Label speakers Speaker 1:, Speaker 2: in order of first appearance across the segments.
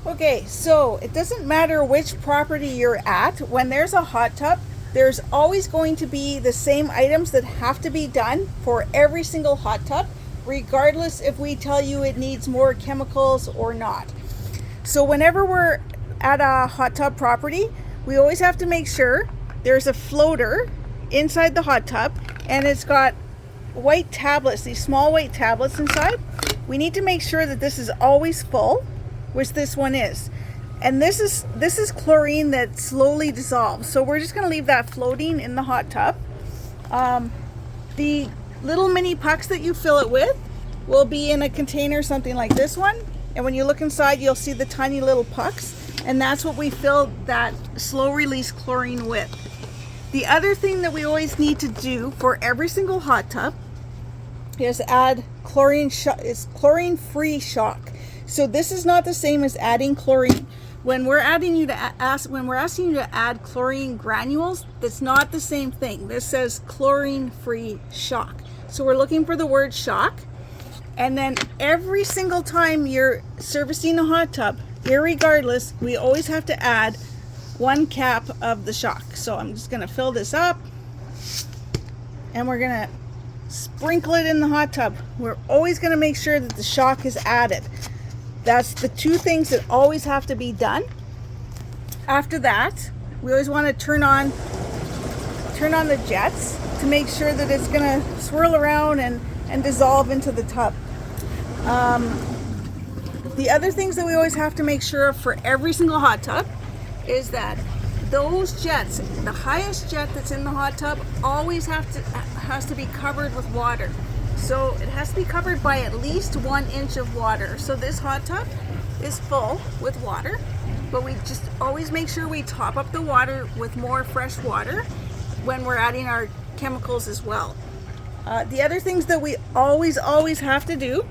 Speaker 1: Okay, so it doesn't matter which property you're at, when there's a hot tub, there's always going to be the same items that have to be done for every single hot tub, regardless if we tell you it needs more chemicals or not. So whenever we're at a hot tub property, we always have to make sure there's a floater inside the hot tub, and it's got white tablets, these small white tablets inside. We need to make sure that this is always full, which this one is. And this is chlorine that slowly dissolves. So we're just going to leave that floating in the hot tub. The little mini pucks that you fill it with will be in a container, something like this one. And when you look inside, you'll see the tiny little pucks. And that's what we fill that slow release chlorine with. The other thing that we always need to do for every single hot tub is add chlorine-free shock. So this is not the same as adding chlorine. When we're asking you to add chlorine granules, that's not the same thing. This says chlorine-free shock. So we're looking for the word shock. And then every single time you're servicing a hot tub, irregardless, we always have to add 1 cap of the shock. So I'm just going to fill this up, and we're going to sprinkle it in the hot tub. We're always going to make sure that the shock is added. That's the two things that always have to be done. After that, we always want to turn on the jets to make sure that it's going to swirl around and dissolve into the tub. The other things that we always have to make sure of for every single hot tub is that those jets, the highest jet that's in the hot tub, always has to be covered with water. So it has to be covered by at least 1 inch of water. So this hot tub is full with water, but we just always make sure we top up the water with more fresh water when we're adding our chemicals as well. The other things that we always have to do,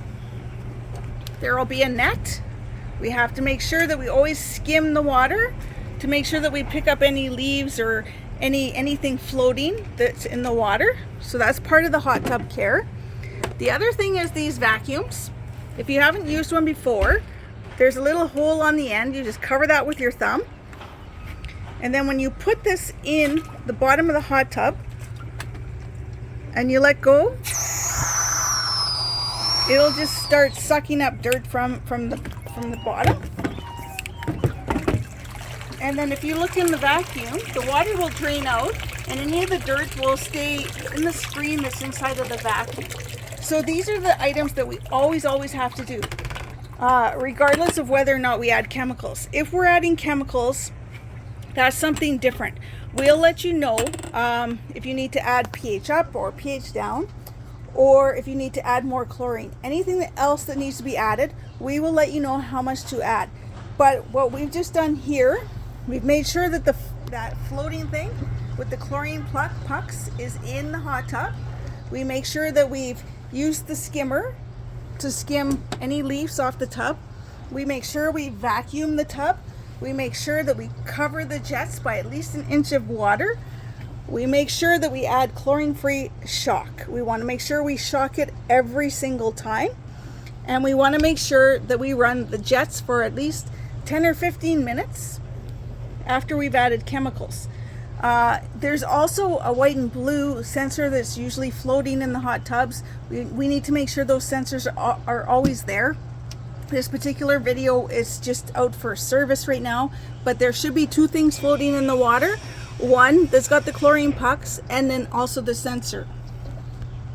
Speaker 1: there will be a net. We have to make sure that we always skim the water to make sure that we pick up any leaves or anything floating that's in the water. So that's part of the hot tub care. The other thing is these vacuums. If you haven't used one before, there's a little hole on the end. You just cover that with your thumb. And then when you put this in the bottom of the hot tub and you let go, it'll just start sucking up dirt from the bottom. And then if you look in the vacuum, the water will drain out and any of the dirt will stay in the screen that's inside of the vacuum. So these are the items that we always have to do, regardless of whether or not we add chemicals. If we're adding chemicals, that's something different. We'll let you know if you need to add pH up or pH down, or if you need to add more chlorine. Anything else that needs to be added, we will let you know how much to add. But what we've just done here, we've made sure that that floating thing with the chlorine pucks is in the hot tub. We make sure that we've used the skimmer to skim any leaves off the tub. We make sure we vacuum the tub. We make sure that we cover the jets by at least 1 inch of water. We make sure that we add chlorine-free shock. We want to make sure we shock it every single time. And we want to make sure that we run the jets for at least 10 or 15 minutes after we've added chemicals. There's also a white and blue sensor that's usually floating in the hot tubs. We need to make sure those sensors are always there. This particular video is just out for service right now, but there should be 2 things floating in the water. One that's got the chlorine pucks, and then also the sensor.